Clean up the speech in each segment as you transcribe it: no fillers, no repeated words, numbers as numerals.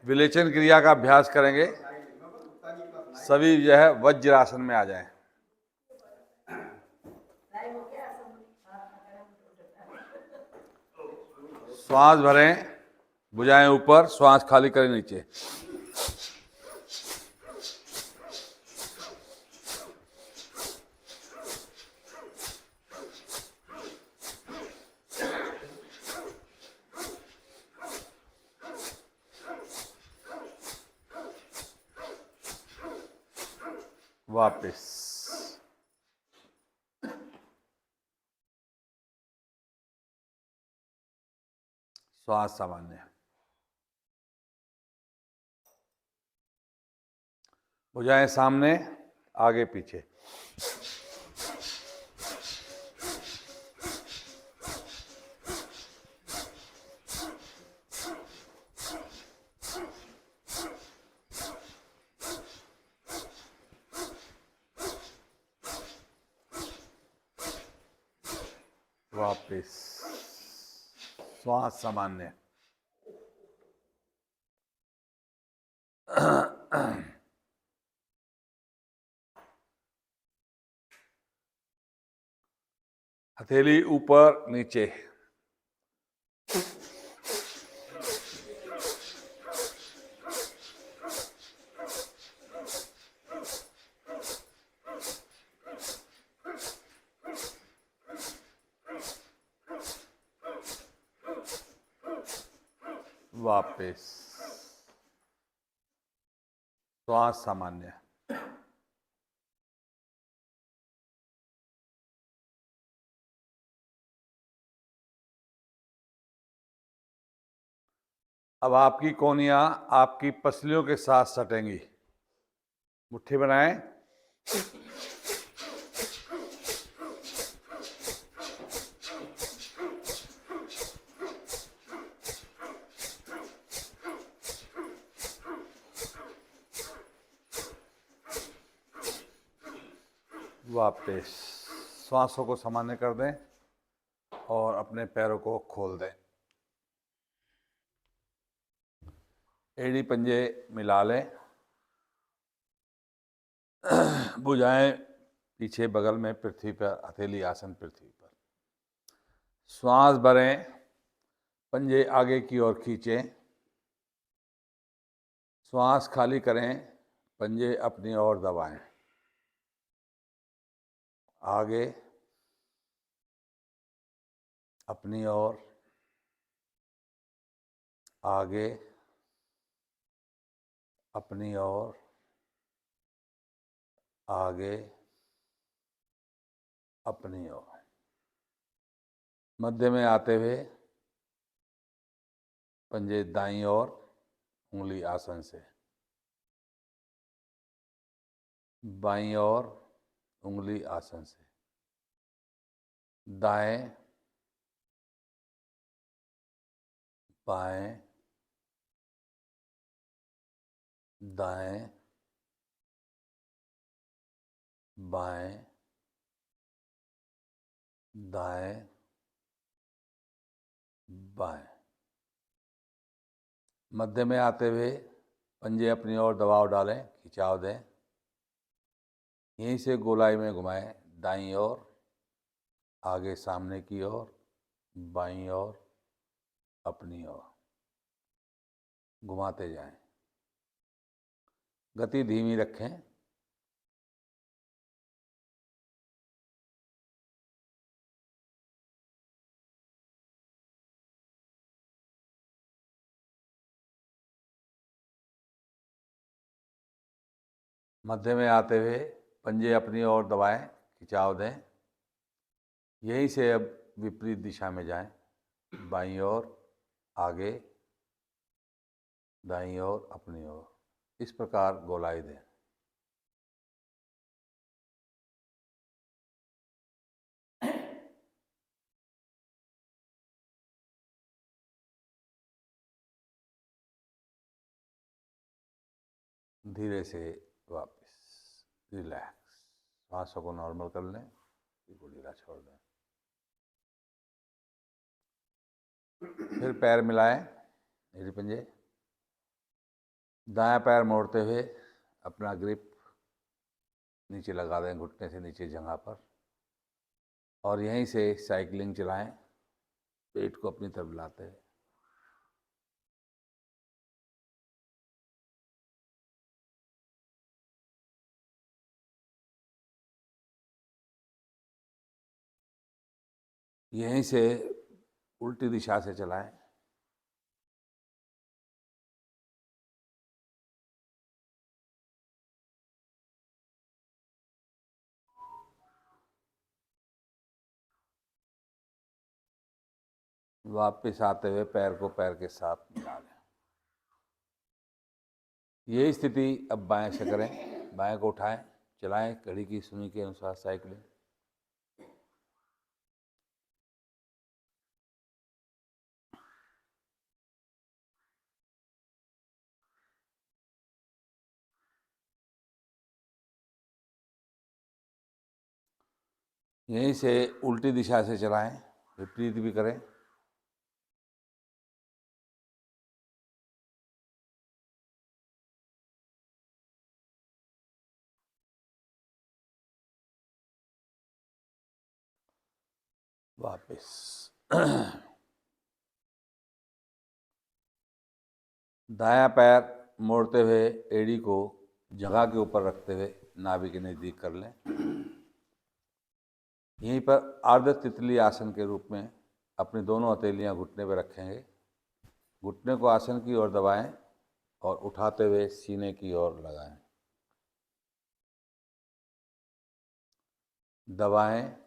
विलेचन क्रिया का अभ्यास करेंगे। सभी जो है वज्रासन में आ जाएं। श्वास भरें, भुजाएं ऊपर, श्वास खाली करें नीचे। वापस श्वास सामान्य। भुजाएं सामने, आगे पीछे। वापस श्वास सामान्य। हथेली ऊपर नीचे। वापस श्वास सामान्य। अब आपकी कोहनियां आपकी पसलियों के साथ सटेंगी। मुट्ठी बनाएं। वापस श्वासों को सामान्य कर दें और अपने पैरों को खोल दें। एड़ी पंजे मिला लें। भुजाएं पीछे बगल में पृथ्वी पर, हथेली आसन पृथ्वी पर। श्वास भरें, पंजे आगे की ओर खींचें। श्वास खाली करें, पंजे अपनी ओर दबाएं। आगे, अपनी ओर, आगे, अपनी ओर, आगे, अपनी ओर। मध्य में आते हुए पंजे दाईं ओर, उंगली आसन से। बाईं ओर, उंगली आसन से। दाएं, बाएं, दाएं, बाएं, दाएं, बाएं। मध्य में आते हुए पंजे अपनी ओर दबाव डालें, खिंचाव दें। यहीं से गोलाई में घुमाएं, दाईं ओर, आगे सामने की ओर, बाईं ओर, अपनी ओर। घुमाते जाएं। गति धीमी रखें। मध्य में आते हुए पंजे अपनी ओर दबाएं, खिंचाव दें। यहीं से अब विपरीत दिशा में जाएं, बाईं ओर, आगे, दाईं ओर, अपनी ओर। इस प्रकार गोलाई दें। धीरे से वापस रिलैक्स। सांसों को नॉर्मल कर लें, को ढीला छोड़ दें। फिर पैर मिलाएं, एड़ी पंजे। दायां पैर मोड़ते हुए अपना ग्रिप नीचे लगा दें, घुटने से नीचे जगह पर, और यहीं से साइकिलिंग चलाएं, पेट को अपनी तरफ लाते हैं। यहीं से उल्टी दिशा से चलाएं। वापस आते हुए पैर को पैर के साथ मिला लें। यही स्थिति अब बाएं से करें। बाएं को उठाएं, चलाएं घड़ी की सुई के अनुसार साइकिलिंग। यहीं से उल्टी दिशा से चलाएं, विपरीत भी करें। वापस दायां पैर मोड़ते हुए एड़ी को जगह के ऊपर रखते हुए नाभि के नज़दीक कर लें। यहीं पर अर्ध तितली आसन के रूप में अपनी दोनों हथेलियां घुटने पर रखेंगे। घुटने को आसन की ओर दबाएं और उठाते हुए सीने की ओर लगाएं। दबाएं,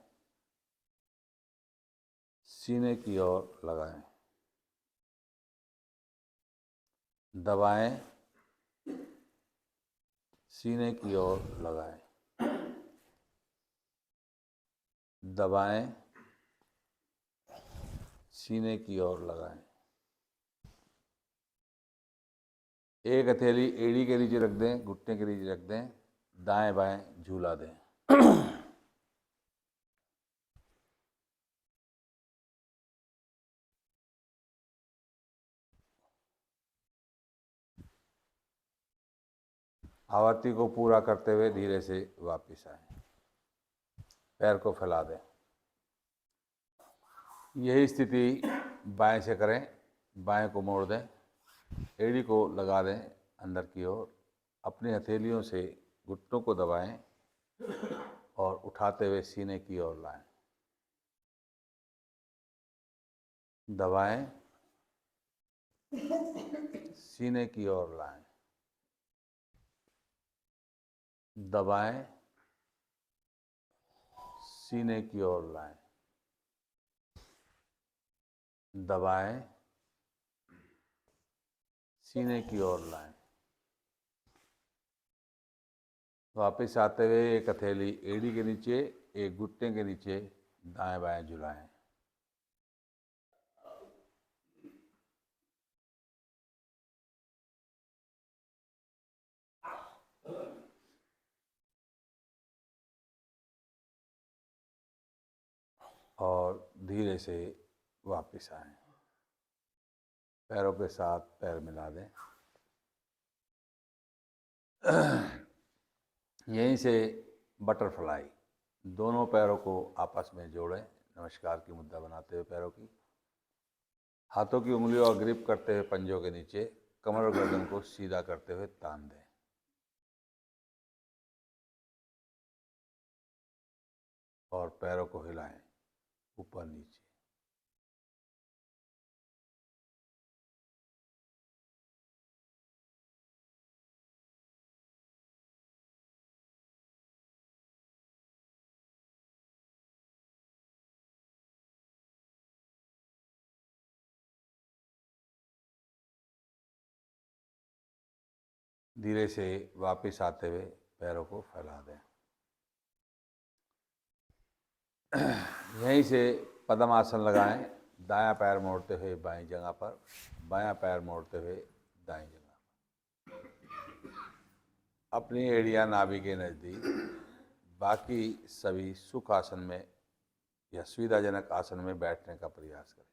सीने की ओर लगाएं। दबाएं, सीने की ओर लगाएं। दबाएं, सीने की ओर लगाएं। एक हथेली एड़ी के नीचे रख दें, घुटने के नीचे रख दें, दाएं बाएं झूला दें। आवर्ती को पूरा करते हुए धीरे से वापस आए। पैर को फैला दें। यही स्थिति बाएं से करें। बाएं को मोड़ दें, एड़ी को लगा दें अंदर की ओर, अपनी हथेलियों से घुटनों को दबाएं और उठाते हुए सीने की ओर लाएं। दबाएं, सीने की ओर लाएं। दबाएं, सीने की ओर लाएं। दबाएं, सीने की ओर लाएं। वापस आते हुए एक हथेली एड़ी के नीचे, एक घुटने के नीचे दाएं बाएं झुलाएं। और धीरे से वापस आएं। पैरों के साथ पैर मिला दें। यहीं से बटरफ्लाई, दोनों पैरों को आपस में जोड़ें, नमस्कार की मुद्रा बनाते हुए पैरों की। हाथों की उंगलियों और ग्रिप करते हुए पंजों के नीचे, कमर और गर्दन को सीधा करते हुए तान दें। और पैरों को हिलाएं ऊपर नीचे। धीरे से वापस आते हुए पैरों को फैला दें। यहीं से पद्मासन लगाएं। दायां पैर मोड़ते हुए बाईं जगह पर, बायां पैर मोड़ते हुए दाईं जगह पर। अपनी एड़ियां नाभि के नज़दीक। बाकी सभी सुख आसन में या सुविधाजनक आसन में बैठने का प्रयास करें।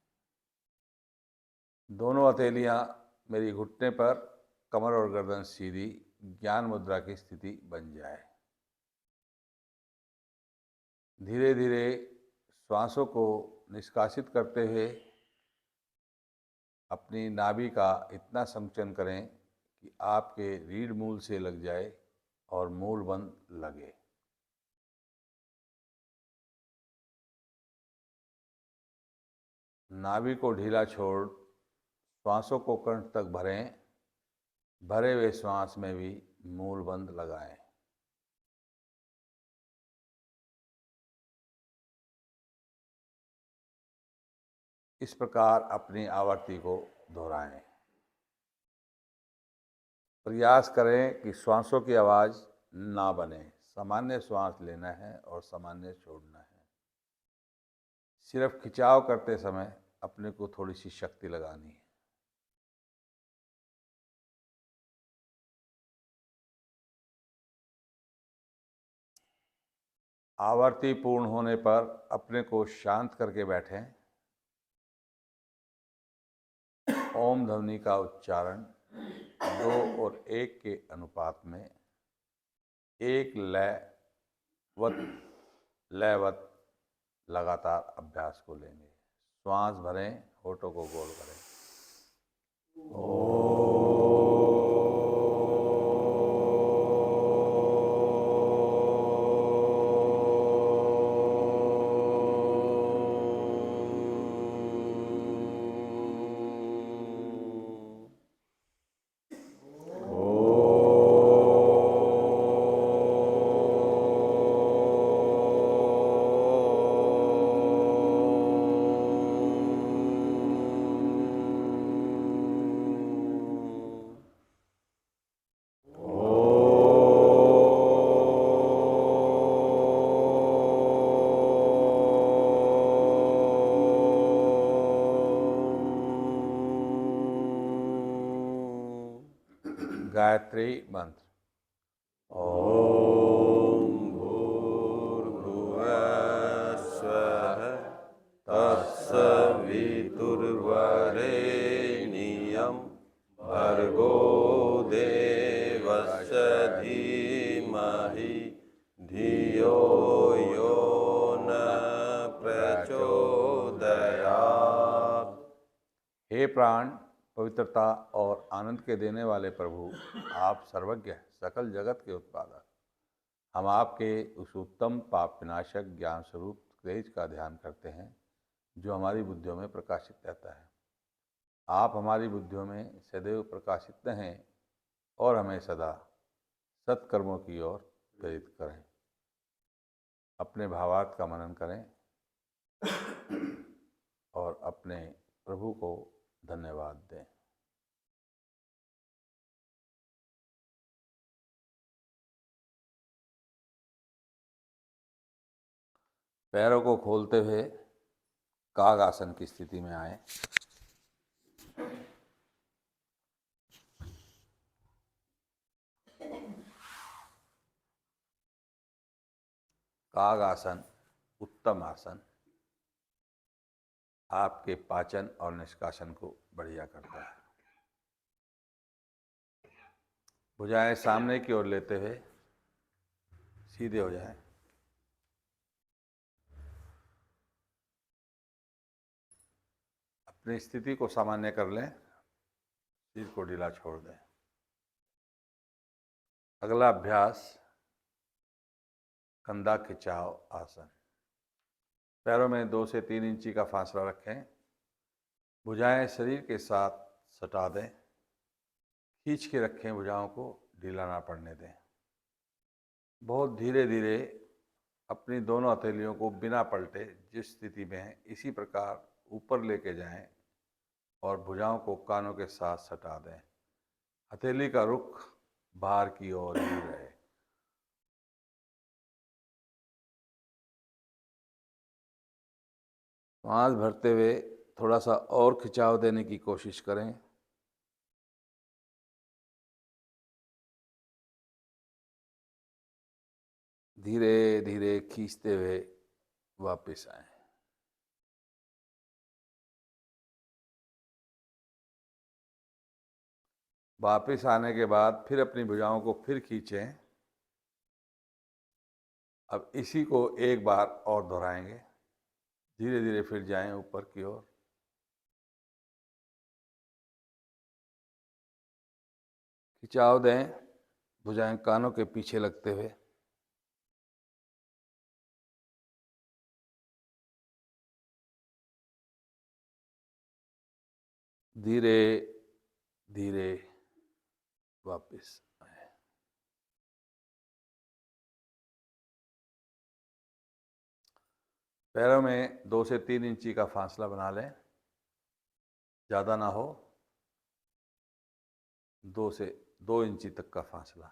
दोनों हथेलियां मेरी घुटने पर, कमर और गर्दन सीधी ज्ञान मुद्रा की स्थिति बन जाए। धीरे धीरे श्वासों को निष्कासित करते हुए अपनी नाभि का इतना संकुचन करें कि आपके रीढ़ मूल से लग जाए और मूल बंद लगे। नाभि को ढीला छोड़ श्वासों को कंठ तक भरें। भरे हुए श्वास में भी मूल बंद लगाएं। इस प्रकार अपनी आवर्ती को दोहराएं। प्रयास करें कि श्वासों की आवाज़ ना बने। सामान्य श्वास लेना है और सामान्य छोड़ना है। सिर्फ खिंचाव करते समय अपने को थोड़ी सी शक्ति लगानी है। आवर्ती पूर्ण होने पर अपने को शांत करके बैठें। ओम ध्वनि का उच्चारण 2 और 1 के अनुपात में एक लयवत लगातार अभ्यास को लेंगे। श्वास भरें, होठों को गोल करें। गायत्री मंत्र। ओम भूर्भुवस्सुः तत्सवितुर्वरेण्यं भर्गो देवस्य धीमहि धियो यो न प्रचोदयात्। हे प्राण, पवित्रता और आनंद के देने वाले प्रभु, आप सर्वज्ञ, सकल जगत के उत्पादक, हम आपके उस उत्तम पाप विनाशक ज्ञान स्वरूप तेज का ध्यान करते हैं जो हमारी बुद्धियों में प्रकाशित रहता है। आप हमारी बुद्धियों में सदैव प्रकाशित हैं और हमें सदा सत्कर्मों की ओर प्रेरित करें। अपने भावार्थ का मनन करें और अपने प्रभु को धन्यवाद दें। पैरों को खोलते हुए काग आसन की स्थिति में आए। काग आसन उत्तम आसन आपके पाचन और निष्कासन को बढ़िया करता है। भुजाएं सामने की ओर लेते हुए सीधे हो जाएं। अपनी स्थिति को सामान्य कर लें। सिर को ढीला छोड़ दें। अगला अभ्यास कंधा खिंचाव आसन। पैरों में 2 से 3 इंची का फासला रखें। भुजाएं शरीर के साथ सटा दें। खींच के रखें, भुजाओं को ढीला ना पड़ने दें। बहुत धीरे धीरे अपनी दोनों हथेलियों को बिना पलटे जिस स्थिति में है इसी प्रकार ऊपर लेके जाएं और भुजाओं को कानों के साथ सटा दें। हथेली का रुख बाहर की ओर ही रहे। सांस भरते हुए थोड़ा सा और खिंचाव देने की कोशिश करें। धीरे धीरे खींचते हुए वापस आए। वापस आने के बाद फिर अपनी भुजाओं को फिर खींचें। अब इसी को एक बार और दोहराएंगे। धीरे धीरे फिर जाएं ऊपर की ओर। खिंचाव दें, भुजाएं कानों के पीछे लगते हुए। धीरे धीरे वापस आए। पैरों में 2 से 3 इंची का फासला बना लें, ज़्यादा ना हो, 2 से 2 इंची तक का फासला।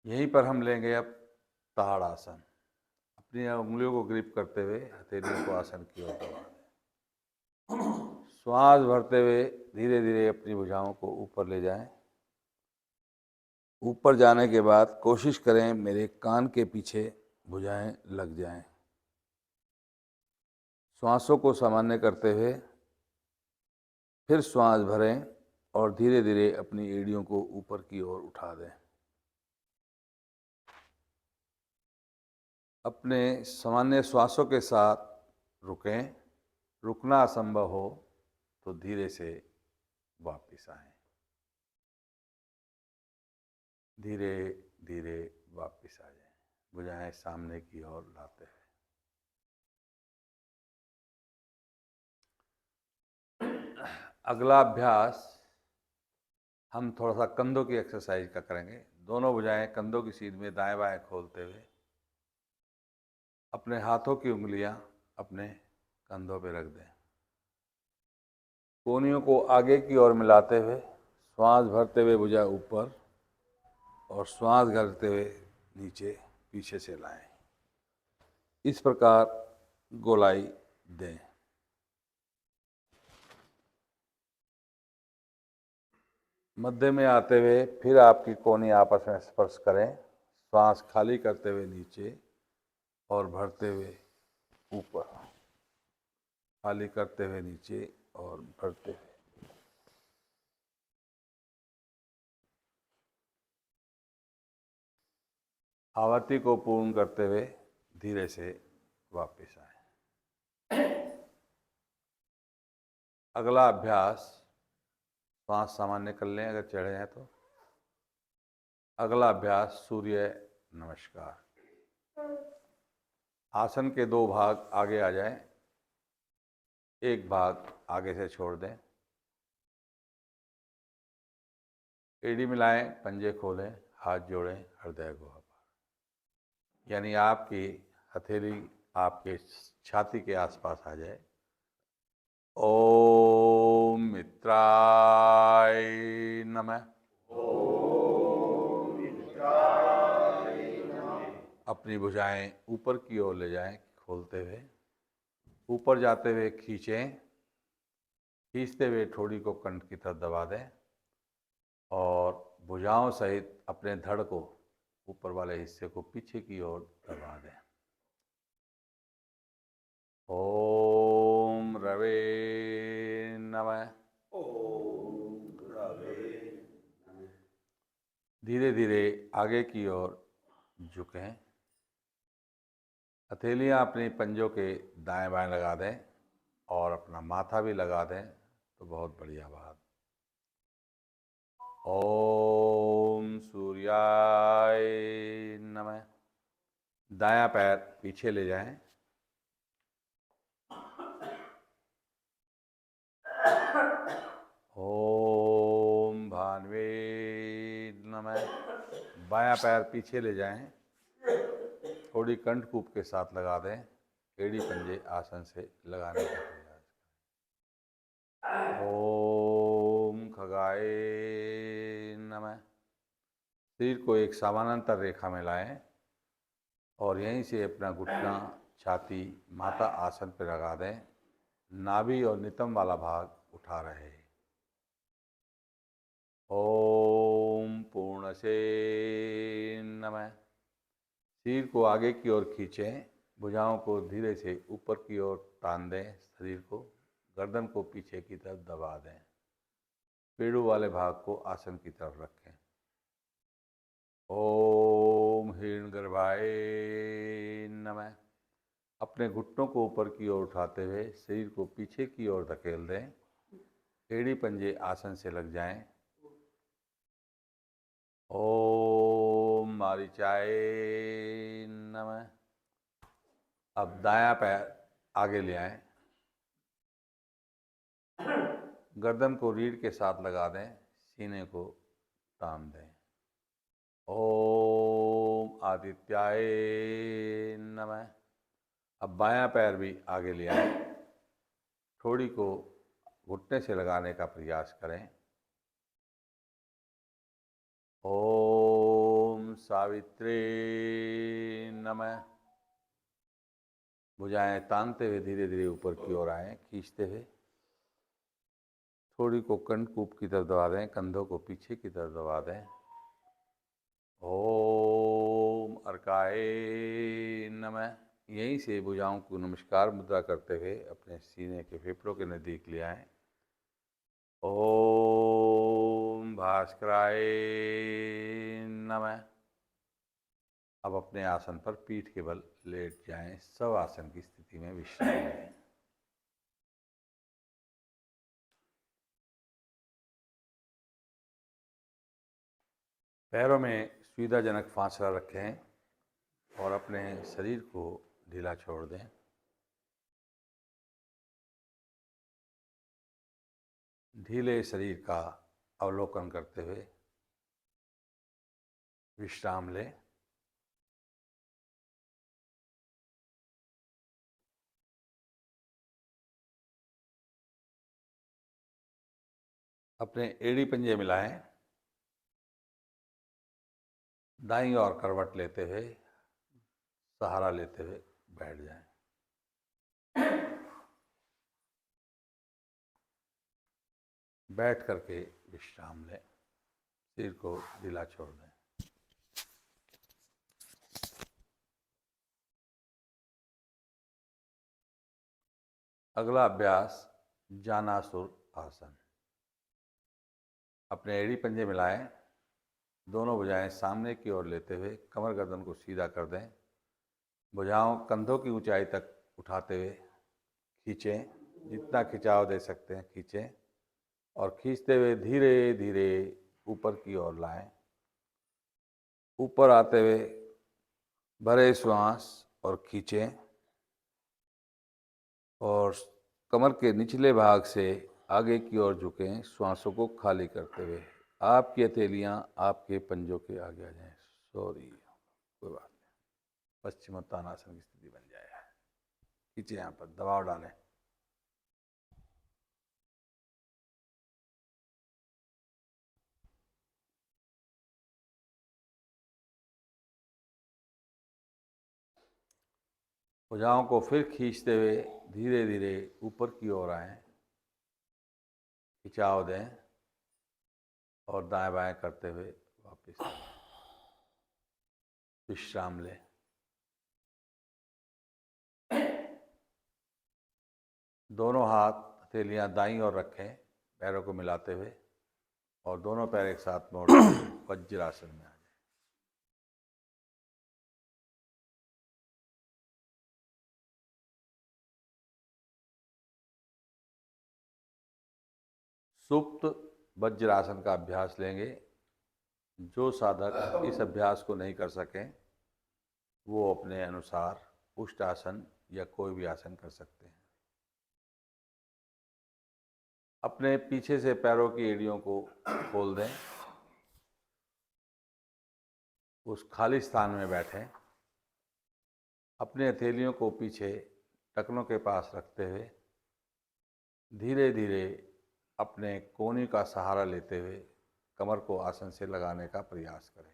यहीं पर हम लेंगे अब ताड़ आसन। अपनी उंगलियों को ग्रिप करते हुए हथेलियों को आसन की ओर दबा दें। श्वास भरते हुए धीरे धीरे अपनी भुजाओं को ऊपर ले जाएं। ऊपर जाने के बाद कोशिश करें मेरे कान के पीछे भुजाएं लग जाएं। श्वासों को सामान्य करते हुए फिर श्वास भरें और धीरे धीरे अपनी एड़ियों को ऊपर की ओर उठा दें। अपने सामान्य श्वासों के साथ रुकें। रुकना असंभव हो तो धीरे से वापस आएं। धीरे धीरे वापस आ जाएं, भुजाएं सामने की ओर लाते हैं। अगला अभ्यास हम थोड़ा सा कंधों की एक्सरसाइज का करेंगे। दोनों भुजाएं कंधों की सीध में दाएं बाएं खोलते हुए अपने हाथों की उंगलियां अपने कंधों पे रख दें। कोहनियों को आगे की ओर मिलाते हुए श्वास भरते हुए भुजा ऊपर और श्वास करते हुए नीचे पीछे से लाएं। इस प्रकार गोलाई दें। मध्य में आते हुए फिर आपकी कोहनी आपस में स्पर्श करें। श्वास खाली करते हुए नीचे और भरते हुए ऊपर, खाली करते हुए नीचे और भरते हुए। आवर्ती को पूर्ण करते हुए धीरे से वापस आए। अगला अभ्यास, श्वास सामान्य कर लें अगर चढ़े हैं तो। अगला अभ्यास सूर्य नमस्कार। आसन के 2 भाग आगे आ जाएं, एक भाग आगे से छोड़ दें। एड़ी मिलाएं, पंजे खोलें, हाथ जोड़ें, हृदय गुहा पर, यानी आपकी हथेली आपके छाती के आसपास आ जाए। ओम मित्राय नमः। अपनी भुजाएं ऊपर की ओर ले जाएं खोलते हुए। ऊपर जाते हुए खींचें। खींचते हुए ठोड़ी को कंठ की तरफ दबा दें और भुजाओं सहित अपने धड़ को, ऊपर वाले हिस्से को पीछे की ओर दबा दें। ओम रवे नमः। धीरे धीरे आगे की ओर झुकें। हथेलियाँ अपनी पंजों के दाएं बाएं लगा दें और अपना माथा भी लगा दें तो बहुत बढ़िया बात। ओम सूर्याय नमः। दायां पैर पीछे ले जाएं। ओम भानवे नमः। बायां पैर पीछे ले जाएं, थोड़ी कंठकूप के साथ लगा दें। एड़ी पंजे आसन से लगाने का प्रयास करें। ओम खगाय नमः। शरीर को एक समानांतर रेखा में लाएं और यहीं से अपना घुटना, छाती, माथा आसन पर लगा दें। नाभि और नितंब वाला भाग उठा रहे। ओम पूर्णसे नमः। शरीर को आगे की ओर खींचें, भुजाओं को धीरे से ऊपर की ओर तान दें, शरीर को, गर्दन को पीछे की तरफ दबा दें। पेड़ों वाले भाग को आसन की तरफ रखें। ओम हिरण्यगर्भाय नमः। अपने घुटनों को ऊपर की ओर उठाते हुए शरीर को पीछे की ओर धकेल दें। एड़ी पंजे आसन से लग जाएं। ओम मारीचाय नमः। अब दायां पैर आगे ले आएं। गर्दन को रीढ़ के साथ लगा दें, सीने को तान दें। ओम आदित्याय नमः। अब बायां पैर भी आगे ले आएं। ठोड़ी को घुटने से लगाने का प्रयास करें। ओम सावित्रे नमः। भुजाएं तानते हुए धीरे धीरे ऊपर की ओर आएं, खींचते हुए। थोड़ी को कंठकूप की तरफ दबा दें, कंधों को पीछे की तरफ दबा दें। ओम अर्काय नमः। यहीं से भुजाओं को नमस्कार मुद्रा करते हुए अपने सीने के फेफड़ों के नज़दीक ले आएं। ओम भास्कराय नमः। अब अपने आसन पर पीठ के बल लेट जाएं, सब आसन की स्थिति में विश्राम लें। पैरों में सुविधाजनक फासला रखें और अपने शरीर को ढीला छोड़ दें। ढीले शरीर का अवलोकन करते हुए विश्राम लें। अपने एड़ी पंजे मिलाएं। दाईं ओर करवट लेते हुए, सहारा लेते हुए बैठ जाएं। बैठ करके विश्राम लें, सिर को ढीला छोड़ दें। अगला अभ्यास जानासुर आसन। अपने एड़ी पंजे मिलाएं। दोनों भुजाएं सामने की ओर लेते हुए कमर गर्दन को सीधा कर दें। भुजाओं कंधों की ऊंचाई तक उठाते हुए खींचें। जितना खिंचाव दे सकते हैं खींचें और खींचते हुए धीरे धीरे ऊपर की ओर लाएं। ऊपर आते हुए भरे श्वास और खींचें और कमर के निचले भाग से आगे की ओर झुकें, श्वासों को खाली करते हुए। आपकी हथेलियां आपके पंजों के आगे आ जाएं। सॉरी, कोई बात नहीं। पश्चिमोत्तानासन की स्थिति बन जाए। खींचे, यहाँ पर दबाव डालें। भुजाओं को फिर खींचते हुए धीरे धीरे ऊपर की ओर आएं। खिंचाव दें और दाएं बाएं करते हुए वापस विश्राम लें। दोनों हाथ हथेलियां दाईं ओर रखें, पैरों को मिलाते हुए, और दोनों पैर एक साथ मोड़ वज्रासन में आ जाए। सुप्त वज्रासन का अभ्यास लेंगे। जो साधक इस अभ्यास को नहीं कर सकें वो अपने अनुसार उष्टासन या कोई भी आसन कर सकते हैं। अपने पीछे से पैरों की एड़ियों को खोल दें। उस खाली स्थान में बैठें। अपने हथेलियों को पीछे टखनों के पास रखते हुए धीरे धीरे अपने कोहनी का सहारा लेते हुए कमर को आसन से लगाने का प्रयास करें।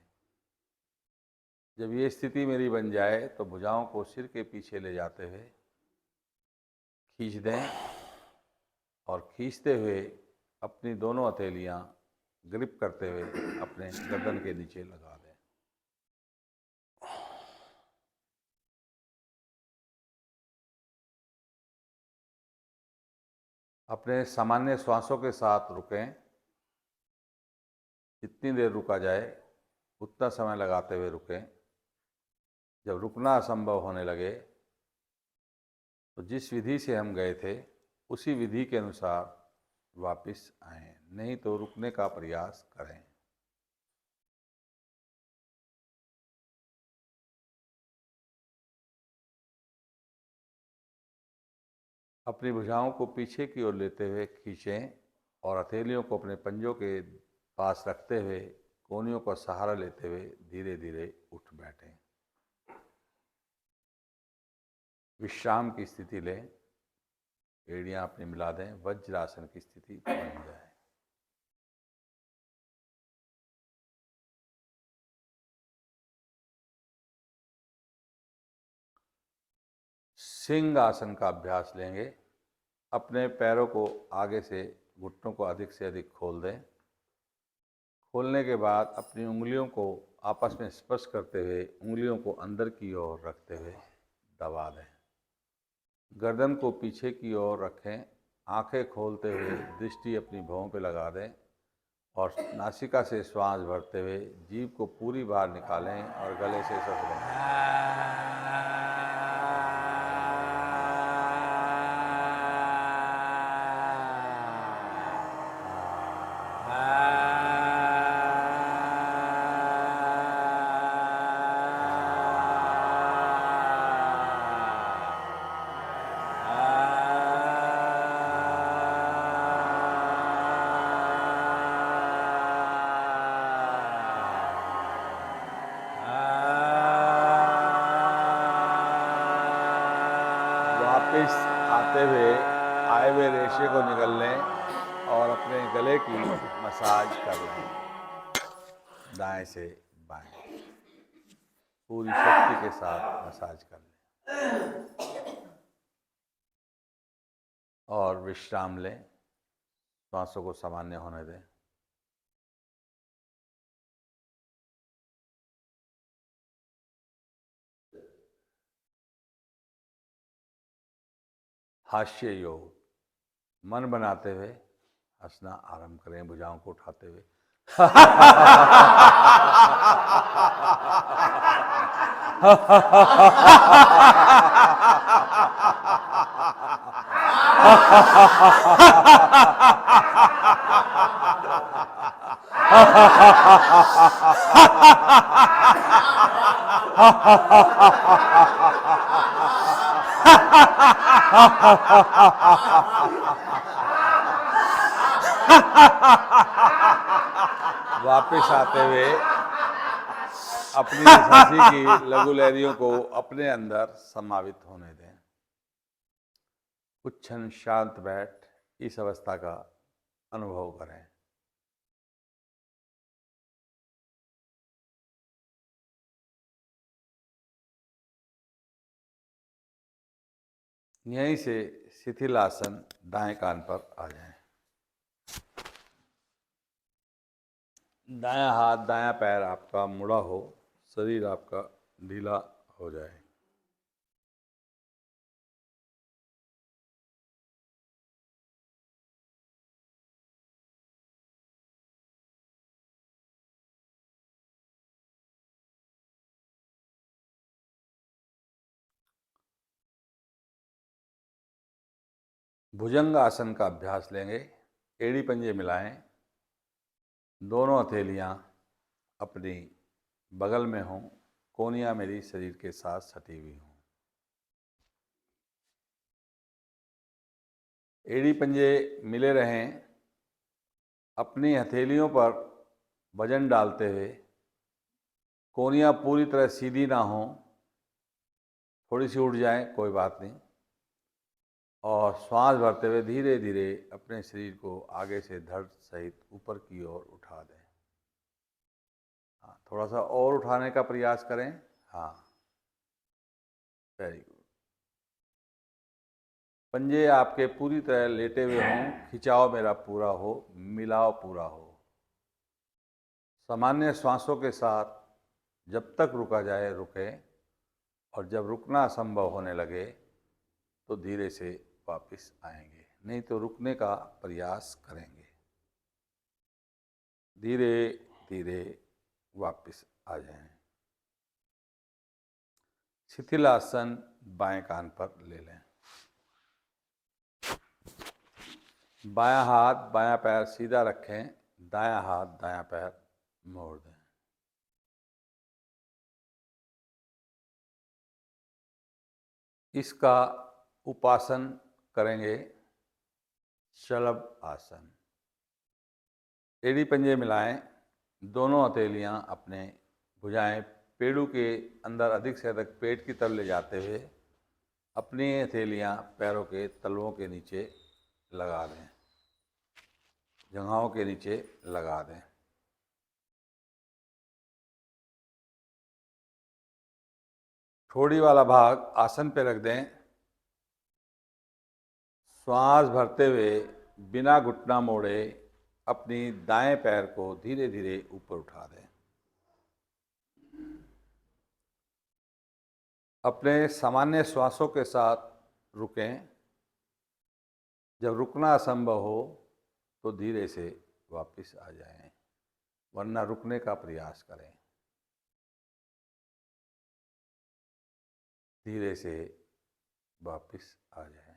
जब ये स्थिति मेरी बन जाए तो भुजाओं को सिर के पीछे ले जाते हुए खींच दें और खींचते हुए अपनी दोनों हथेलियां ग्रिप करते हुए अपने गर्दन के नीचे लगा दें। अपने सामान्य श्वासों के साथ रुकें जितनी देर रुका जाए उतना समय लगाते हुए रुकें। जब रुकना असंभव होने लगे तो जिस विधि से हम गए थे उसी विधि के अनुसार वापस आएं, नहीं तो रुकने का प्रयास करें। अपनी भुजाओं को पीछे की ओर लेते हुए खींचें और हथेलियों को अपने पंजों के पास रखते हुए कोहनियों का सहारा लेते हुए धीरे धीरे उठ बैठें। विश्राम की स्थिति लें, एड़ियां अपनी मिला दें, वज्रासन की स्थिति बन जाए। सिंह आसन का अभ्यास लेंगे। अपने पैरों को आगे से, घुटनों को अधिक से अधिक खोल दें। खोलने के बाद अपनी उंगलियों को आपस में स्पर्श करते हुए उंगलियों को अंदर की ओर रखते हुए दबा दें। गर्दन को पीछे की ओर रखें। आंखें खोलते हुए दृष्टि अपनी भौं पे लगा दें और नासिका से श्वास भरते हुए जीभ को पूरी बाहर निकालें और गले से सांस लें। वापिस आते हुए आए हुए रेशे को निगल लें और अपने गले की मसाज कर लें, दाएं से बाएं, पूरी शक्ति के साथ मसाज कर लें और विश्राम लें। सांसों को सामान्य होने दें। हास्य योग। मन बनाते हुए हंसना आरंभ करें, भुजाओं को उठाते हुए। वापिस आते हुए अपनी हंसी की लघु लहरियों को अपने अंदर समावित होने दें। कुछ क्षण शांत बैठ इस अवस्था का अनुभव करें। यहीं से शिथिल आसन दाएं कान पर आ जाएं। दायां हाथ, दायां पैर आपका मुड़ा हो, शरीर आपका ढीला हो जाए। भुजंग आसन का अभ्यास लेंगे। एड़ी पंजे मिलाएं, दोनों हथेलियां अपनी बगल में हों, कोहनियां मेरी शरीर के साथ सटी हुई हों। एड़ी पंजे मिले रहें। अपनी हथेलियों पर वजन डालते हुए कोहनियां पूरी तरह सीधी ना हों, थोड़ी सी उठ जाएं, कोई बात नहीं, और श्वास भरते हुए धीरे धीरे अपने शरीर को आगे से धड़ सहित ऊपर की ओर उठा दें। हाँ, थोड़ा सा और उठाने का प्रयास करें। हाँ, वेरी गुड। पंजे आपके पूरी तरह लेटे हुए हों, खिंचाव मेरा पूरा हो, मिलाव पूरा हो। सामान्य श्वासों के साथ जब तक रुका जाए रुकें, और जब रुकना असंभव होने लगे तो धीरे से वापस आएंगे, नहीं तो रुकने का प्रयास करेंगे। धीरे धीरे वापस आ जाएं। शिथिलासन बाएं कान पर ले लें। बायां हाथ बायां पैर सीधा रखें, दायां हाथ दायां पैर मोड़ दें। इसका उपासन करेंगे शलभ आसन। एड़ी पंजे मिलाएं, दोनों हथेलियां अपने भुजाएं पेड़ू के अंदर अधिक से अधिक पेट की तरफ ले जाते हुए अपनी हथेलियां पैरों के तलवों के नीचे लगा दें, जंघाओं के नीचे लगा दें। ठोड़ी वाला भाग आसन पे रख दें। श्वास भरते हुए बिना घुटना मोड़े अपनी दाएं पैर को धीरे धीरे ऊपर उठा दें। अपने सामान्य श्वासों के साथ रुकें। जब रुकना असंभव हो तो धीरे से वापस आ जाएं, वरना रुकने का प्रयास करें। धीरे से वापस आ जाएं।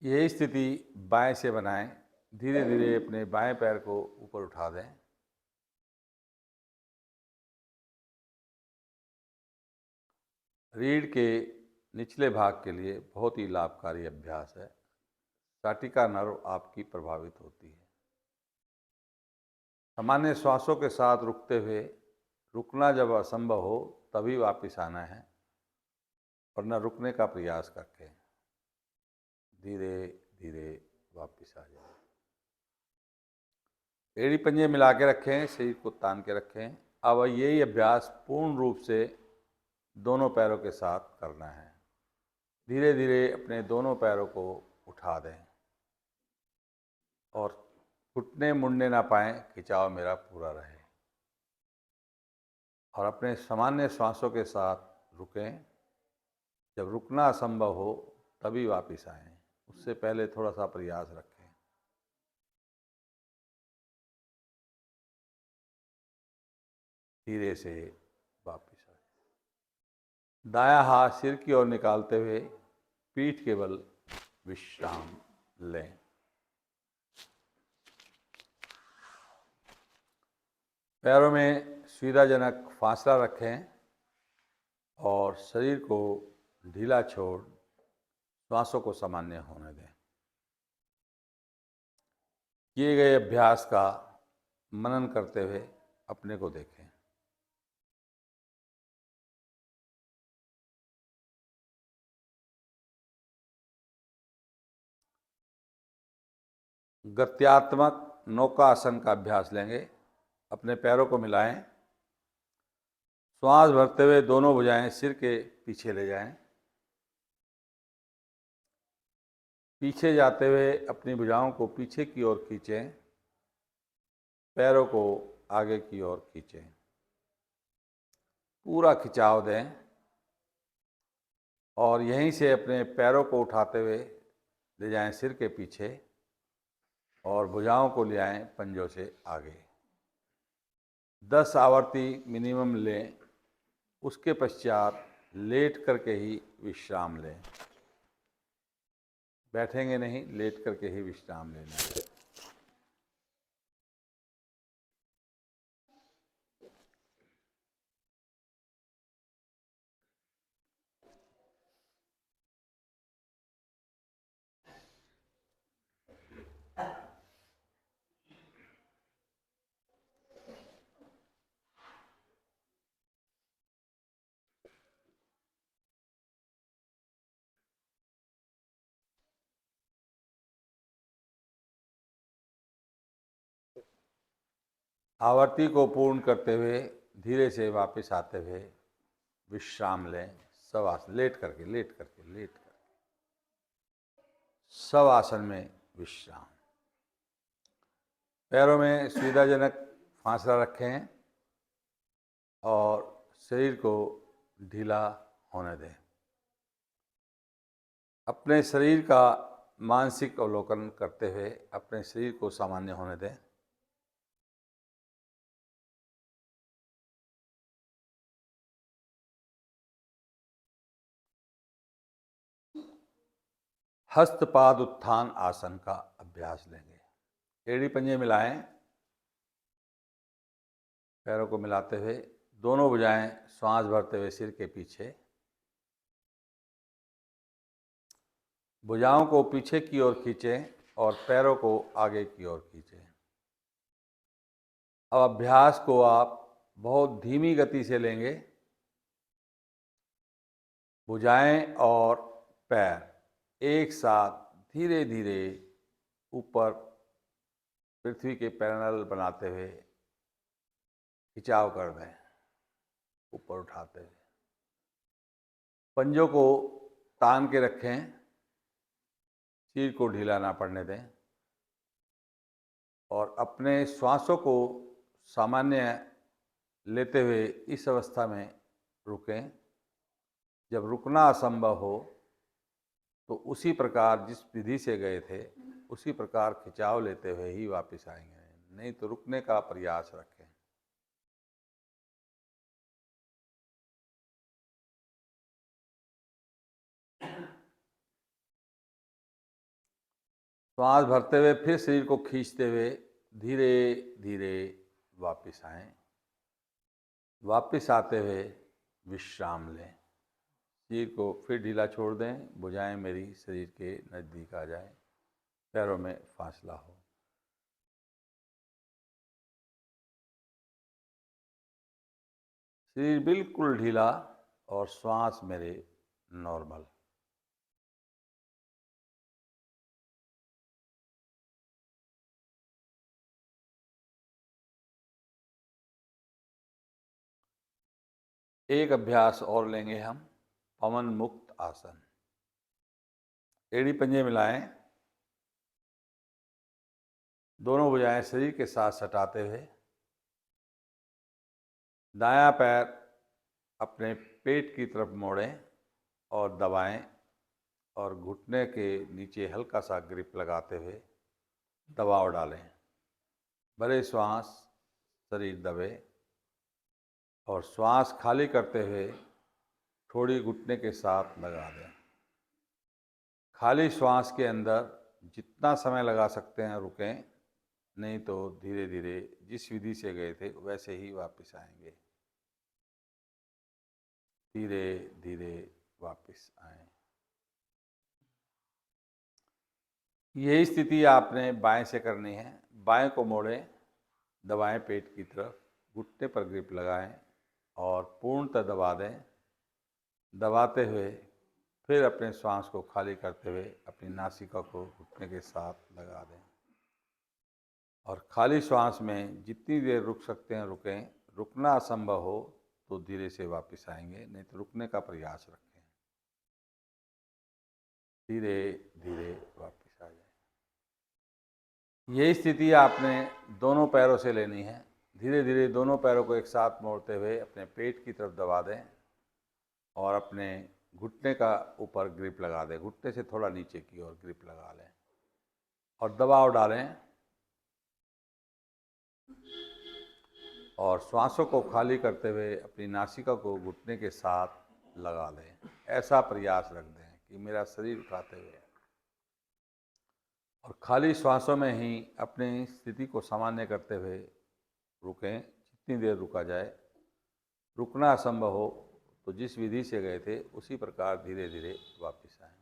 यही स्थिति बाएं से बनाएं। धीरे धीरे अपने बाएं पैर को ऊपर उठा दें। रीढ़ के निचले भाग के लिए बहुत ही लाभकारी अभ्यास है। साटिका नर्व आपकी प्रभावित होती है। सामान्य श्वासों के साथ रुकते हुए, रुकना जब असंभव हो तभी वापस आना है, वरना रुकने का प्रयास करके धीरे धीरे वापस आ जाए। एड़ी पंजे मिला के रखें, शरीर को तान के रखें। अब यही अभ्यास पूर्ण रूप से दोनों पैरों के साथ करना है। धीरे धीरे अपने दोनों पैरों को उठा दें और घुटने मुड़ने ना पाएं, खिंचाव मेरा पूरा रहे। और अपने सामान्य श्वासों के साथ रुकें। जब रुकना असंभव हो तभी वापस आएं, उससे पहले थोड़ा सा प्रयास रखें। धीरे से वापस आएं। दायां हाथ सिर की ओर निकालते हुए पीठ के बल विश्राम लें। पैरों में सुविधाजनक फासला रखें और शरीर को ढीला छोड़ श्वासों को सामान्य होने दें। किए गए अभ्यास का मनन करते हुए अपने को देखें। गत्यात्मक नौकासन का अभ्यास लेंगे। अपने पैरों को मिलाएं। श्वास भरते हुए दोनों भुजाएं सिर के पीछे ले जाएं। पीछे जाते हुए अपनी भुजाओं को पीछे की ओर खींचें। पैरों को आगे की ओर खींचें। पूरा खिंचाव दें और यहीं से अपने पैरों को उठाते हुए ले जाएं सिर के पीछे और भुजाओं को ले आएं पंजों से आगे। 10 आवर्ती मिनिमम लें। उसके पश्चात लेट करके ही विश्राम लें। बैठेंगे नहीं, लेट करके ही विश्राम लेना है। आवर्ती को पूर्ण करते हुए धीरे से वापस आते हुए विश्राम लें। सब आसन लेट करके सब आसन में विश्राम। पैरों में सुविधाजनक फासला रखें और शरीर को ढीला होने दें। अपने शरीर का मानसिक अवलोकन करते हुए अपने शरीर को सामान्य होने दें। हस्तपाद उत्थान आसन का अभ्यास लेंगे। एड़ी पंजे मिलाएं, पैरों को मिलाते हुए दोनों भुजाएं श्वास भरते हुए सिर के पीछे, भुजाओं को पीछे की ओर खींचें और पैरों को आगे की ओर खींचें। अब अभ्यास को आप बहुत धीमी गति से लेंगे। भुजाएं और पैर एक साथ धीरे धीरे ऊपर पृथ्वी के पैरेलल बनाते हुए खिंचाव कर दें, ऊपर उठाते हुए। पंजों को तान के रखें, सिर को ढीला ना पड़ने दें और अपने श्वासों को सामान्य लेते हुए इस अवस्था में रुकें। जब रुकना असंभव हो तो उसी प्रकार जिस विधि से गए थे उसी प्रकार खिंचाव लेते हुए ही वापस आएंगे, नहीं तो रुकने का प्रयास रखें। श्वास भरते हुए फिर शरीर को खींचते हुए धीरे धीरे वापस आएं। वापस आते हुए विश्राम लें, शरीर को फिर ढीला छोड़ दें, भुजाएं मेरी शरीर के नज़दीक आ जाएं, पैरों में फासला हो। शरीर बिल्कुल ढीला और श्वास मेरे नॉर्मल। एक अभ्यास और लेंगे हम, पवन मुक्त आसन। एड़ी पंजे मिलाएं, दोनों भुजाएं शरीर के साथ सटाते हुए दायां पैर अपने पेट की तरफ मोड़ें और दबाएं और घुटने के नीचे हल्का सा ग्रिप लगाते हुए दबाव डालें। भरे श्वास शरीर दबे और श्वास खाली करते हुए थोड़ी घुटने के साथ लगा दें। खाली श्वास के अंदर जितना समय लगा सकते हैं रुकें, नहीं तो धीरे धीरे जिस विधि से गए थे वैसे ही वापस आएंगे। धीरे धीरे वापस आएं। यही स्थिति आपने बाएं से करनी है। बाएं को मोड़ें, दबाएं पेट की तरफ, घुटने पर ग्रिप लगाएं और पूर्णतः दबा दें। दबाते हुए फिर अपने श्वास को खाली करते हुए अपनी नासिका को घुटने के साथ लगा दें और खाली श्वास में जितनी देर रुक सकते हैं रुकें। रुकना असंभव हो तो धीरे से वापस आएंगे, नहीं तो रुकने का प्रयास रखें। धीरे धीरे वापस आ जाए। यही स्थिति आपने दोनों पैरों से लेनी है। धीरे धीरे दोनों पैरों को एक साथ मोड़ते हुए अपने पेट की तरफ दबा दें और अपने घुटने का ऊपर ग्रिप लगा दें। घुटने से थोड़ा नीचे की ओर ग्रिप लगा लें और दबाव डालें और श्वासों को खाली करते हुए अपनी नासिका को घुटने के साथ लगा लें। ऐसा प्रयास रख दें कि मेरा शरीर उठाते हुए और खाली श्वासों में ही अपनी स्थिति को सामान्य करते हुए रुकें, जितनी देर रुका जाए। रुकना असंभव हो तो जिस विधि से गए थे उसी प्रकार धीरे धीरे वापस आएं।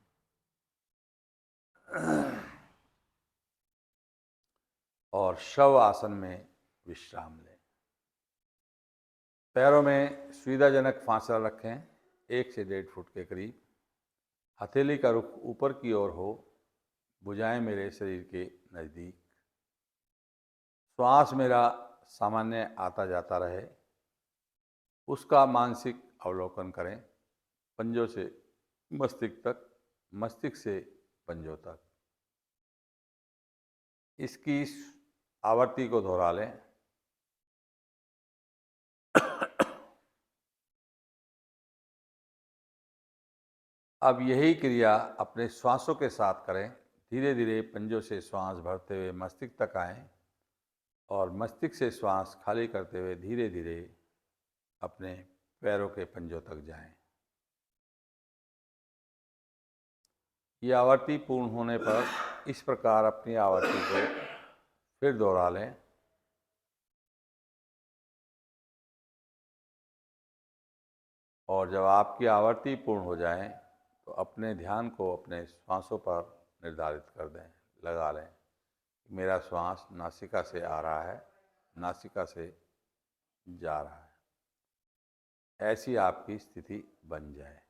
और शव आसन में विश्राम लें। पैरों में सुविधाजनक फासला रखें, 1 से 1.5 फुट के करीब। हथेली का रुख ऊपर की ओर हो, भुजाएं मेरे शरीर के नज़दीक। श्वास मेरा सामान्य आता जाता रहे, उसका मानसिक अवलोकन करें। पंजों से मस्तिष्क तक, मस्तिष्क से पंजों तक। इसकी आवृत्ति को दोहरा लें। अब यही क्रिया अपने श्वासों के साथ करें। धीरे धीरे पंजों से श्वास भरते हुए मस्तिष्क तक आएं और मस्तिष्क से श्वास खाली करते हुए धीरे धीरे अपने पैरों के पंजों तक जाएं। ये आवर्ती पूर्ण होने पर इस प्रकार अपनी आवर्ती को फिर दोहरा लें। और जब आपकी आवर्ती पूर्ण हो जाए तो अपने ध्यान को अपने श्वासों पर निर्धारित कर दें, लगा लें। मेरा श्वास नासिका से आ रहा है, नासिका से जा रहा है। ऐसी आपकी स्थिति बन जाए।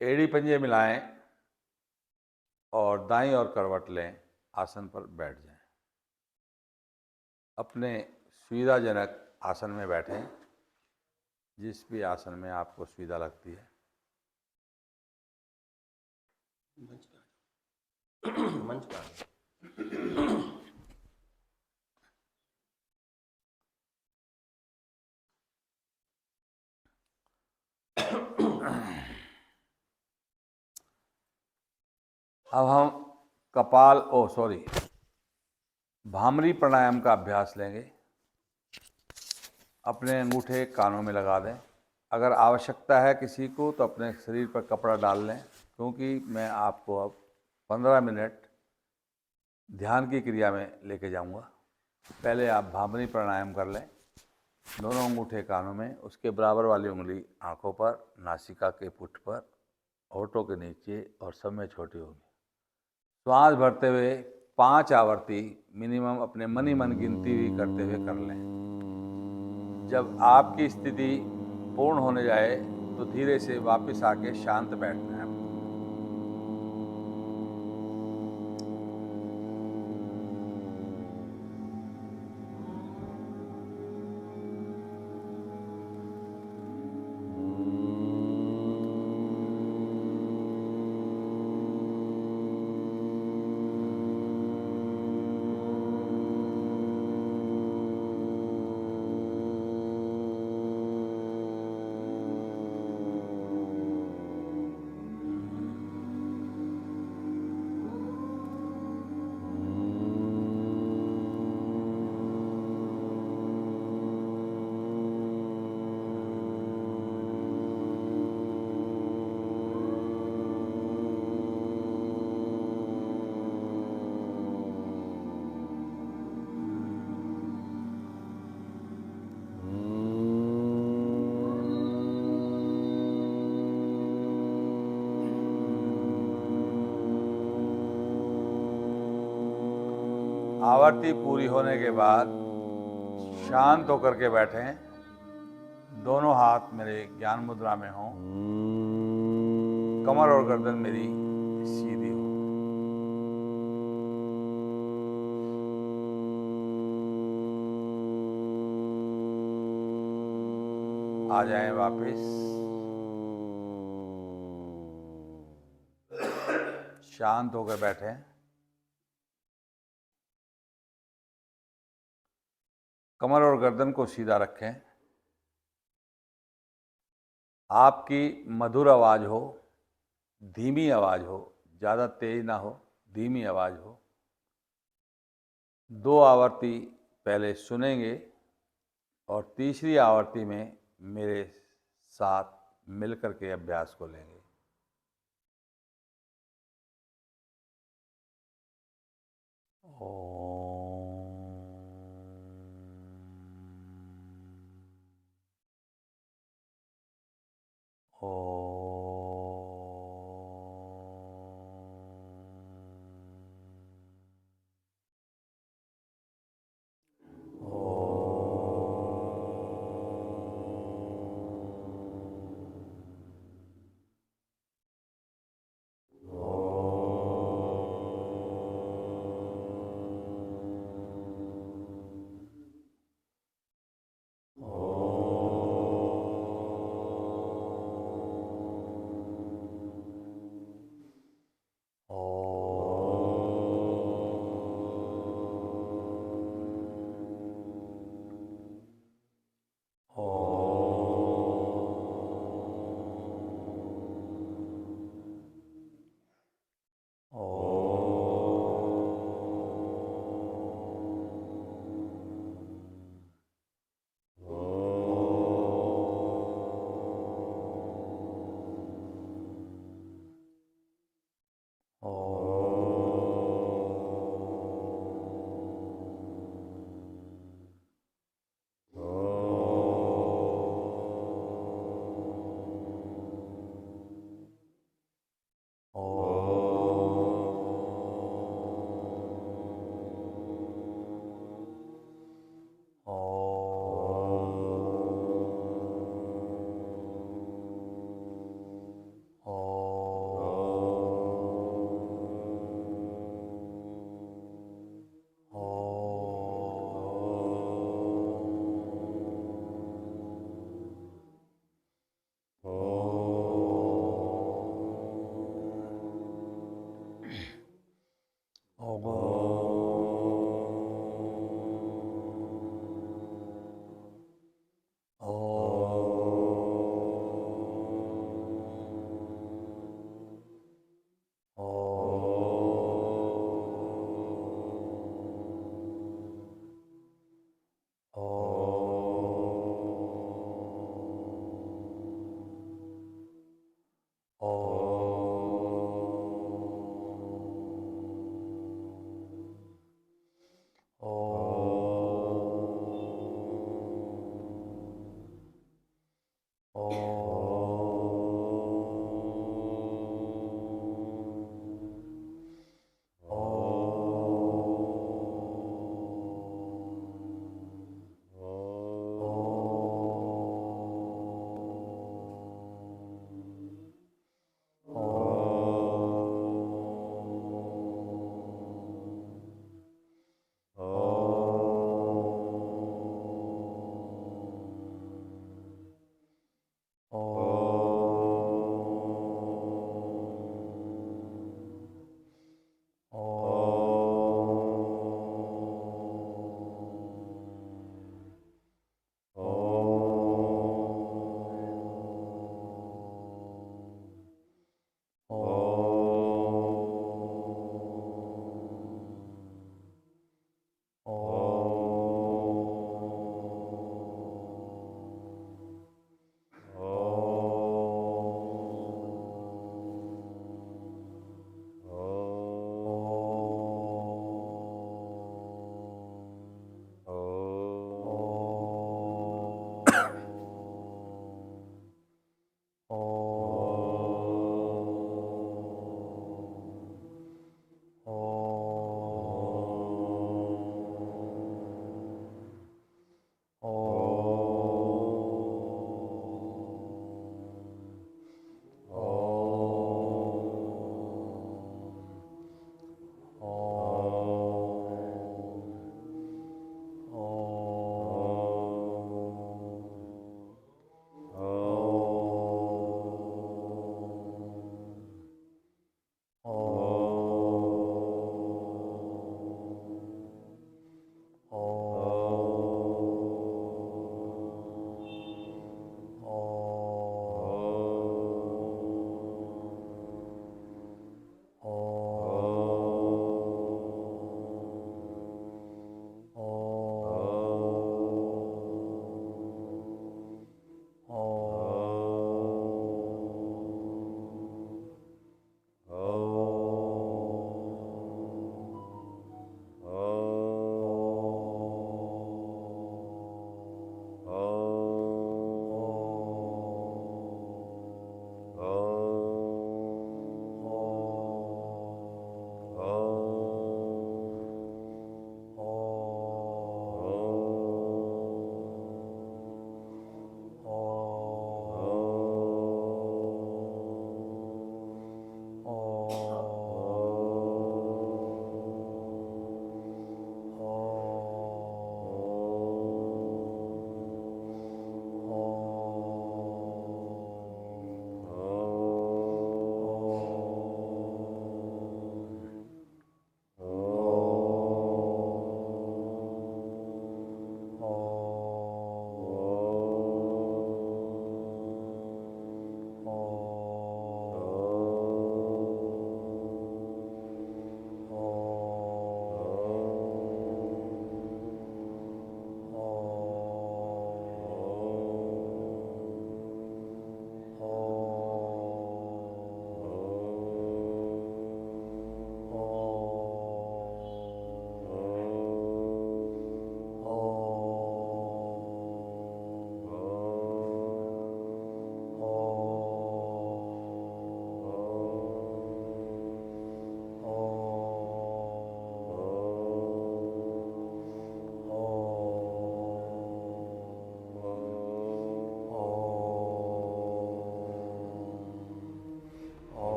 एड़ी पंजे मिलाएं और दाईं ओर करवट लें, आसन पर बैठ जाएं। अपने सुविधाजनक आसन में बैठें, जिस भी आसन में आपको सुविधा लगती है। मंच पर अब हम भामरी प्राणायाम का अभ्यास लेंगे। अपने अंगूठे कानों में लगा दें। अगर आवश्यकता है किसी को तो अपने शरीर पर कपड़ा डाल लें, क्योंकि मैं आपको अब 15 मिनट ध्यान की क्रिया में लेके जाऊंगा। पहले आप भामरी प्राणायाम कर लें, दोनों अंगूठे कानों में, उसके बराबर वाली उंगली आंखों पर, नासिका के पुट पर, होठों के नीचे और सब में छोटी होगी। श्वास भरते हुए 5 आवर्ती मिनिमम अपने मन ही मन गिनती हुई करते हुए कर लें। जब आपकी स्थिति पूर्ण होने जाए तो धीरे से वापस आके शांत बैठना है। आवर्ती पूरी होने के बाद शांत होकर के बैठें। दोनों हाथ मेरे ज्ञान मुद्रा में हों, कमर और गर्दन मेरी सीधी हो। आ जाएं वापस। शांत होकर बैठें। कमर और गर्दन को सीधा रखें। आपकी मधुर आवाज़ हो, धीमी आवाज़ हो, ज़्यादा तेज ना हो, धीमी आवाज़ हो। 2 आवर्ती पहले सुनेंगे और तीसरी आवर्ती में मेरे साथ मिलकर के अभ्यास को लेंगे।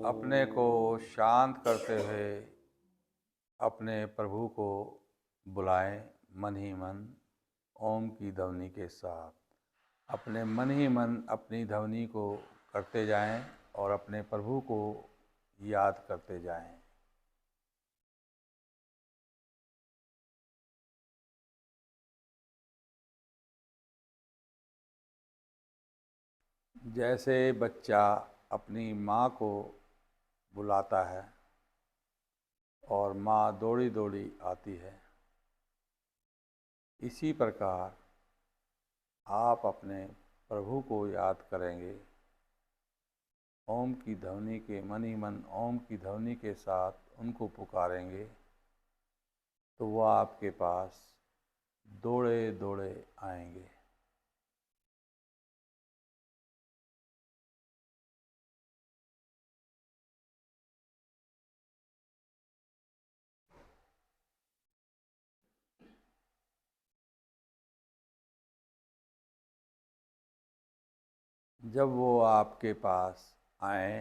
अपने को शांत करते हुए अपने प्रभु को बुलाएं मन ही मन ओम की ध्वनि के साथ। अपने मन ही मन अपनी ध्वनि को करते जाएं और अपने प्रभु को याद करते जाएं। जैसे बच्चा अपनी माँ को बुलाता है और माँ दौड़ी दौड़ी आती है, इसी प्रकार आप अपने प्रभु को याद करेंगे। ओम की ध्वनि के मन ही मन ओम की ध्वनि के साथ उनको पुकारेंगे तो वह आपके पास दौड़े दौड़े आएंगे। जब वो आपके पास आए,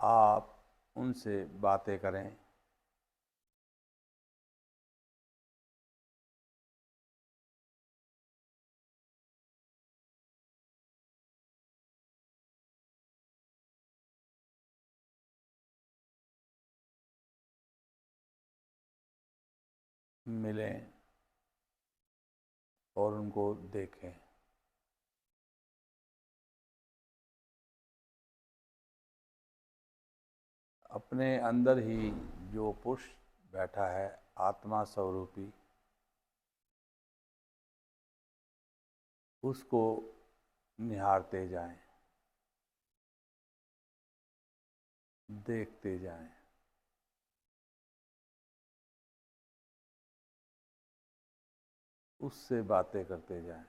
आप उनसे बातें करें। मिलें और उनको देखें। अपने अंदर ही जो पुरुष बैठा है आत्मा स्वरूपी, उसको निहारते जाएं, देखते जाएं। उससे बातें करते जाएं।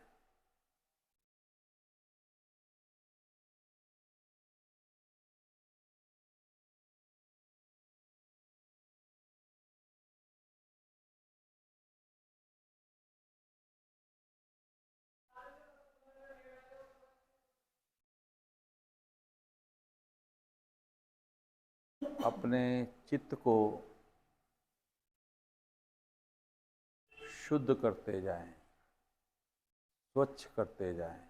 अपने चित्त को शुद्ध करते जाएं, स्वच्छ करते जाएं।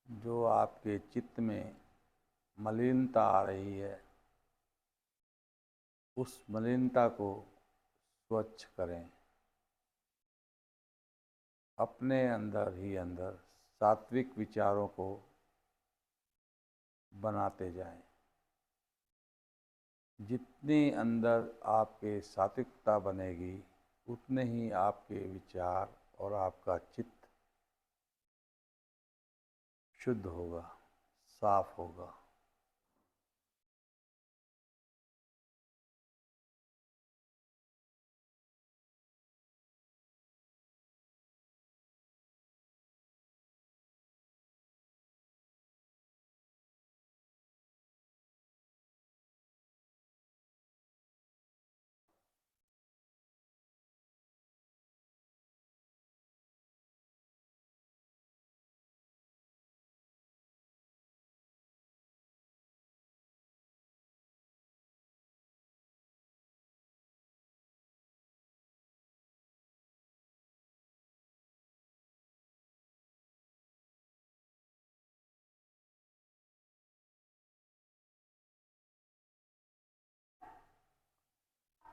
जो आपके चित्त में मलिनता आ रही है, उस मलिनता को स्वच्छ करें। अपने अंदर ही अंदर सात्विक विचारों को बनाते जाएं। जितनी अंदर आपके सात्विकता बनेगी, उतने ही आपके विचार और आपका चित्त शुद्ध होगा, साफ होगा।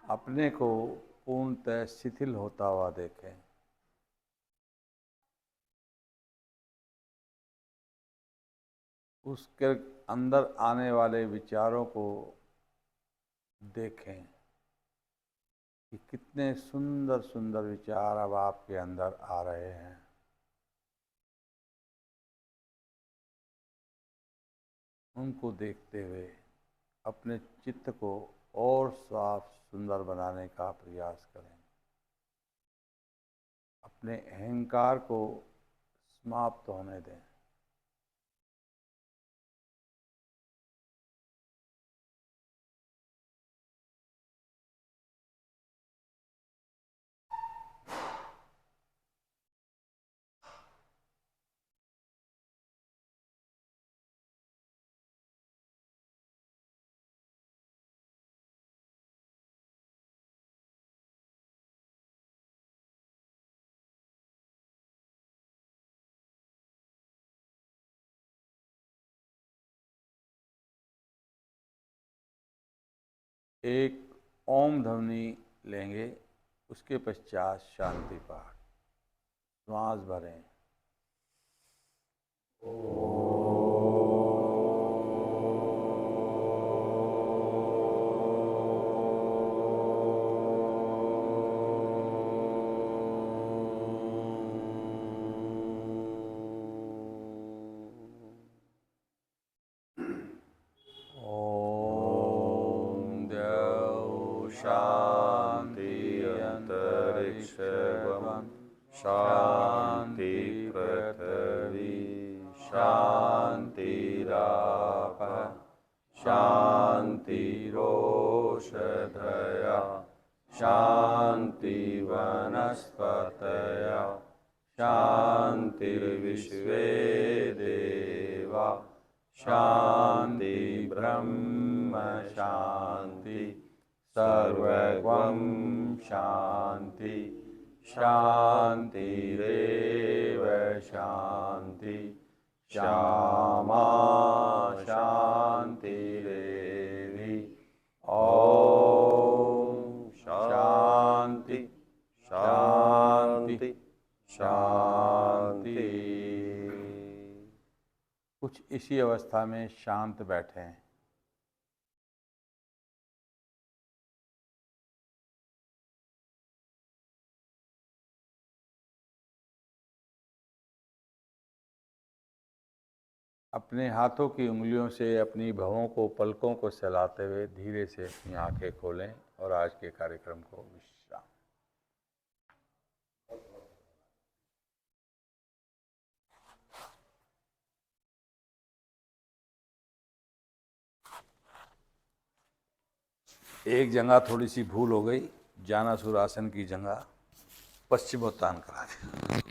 अपने को पूर्णतः शिथिल होता हुआ देखें। उसके अंदर आने वाले विचारों को देखें कि कितने सुंदर सुंदर विचार अब आपके अंदर आ रहे हैं। उनको देखते हुए अपने चित्त को और साफ सुंदर बनाने का प्रयास करें। अपने अहंकार को समाप्त होने दें। एक ओम ध्वनि लेंगे, उसके पश्चात शांति पाठ। श्वास भरें। शांति अंतरिक्षं शांति पृथ्वी शांतिरापः शांतिरोषधयः शांति वनस्पतयः शांतिर्विश्वे देवा शांति ब्रह्म शांति सर्वगं शांति शांतिरेव शांति श्यामा शांतिरेवि। ओम शांति शांति शांति। कुछ इसी अवस्था में शांत बैठें। अपने हाथों की उंगलियों से अपनी भवों को, पलकों को सहलाते हुए धीरे से अपनी आंखें खोलें और आज के कार्यक्रम को विश्राम। एक जगह थोड़ी सी भूल हो गई, जानासुर आसन की जगह पश्चिमोत्तान करा दिया।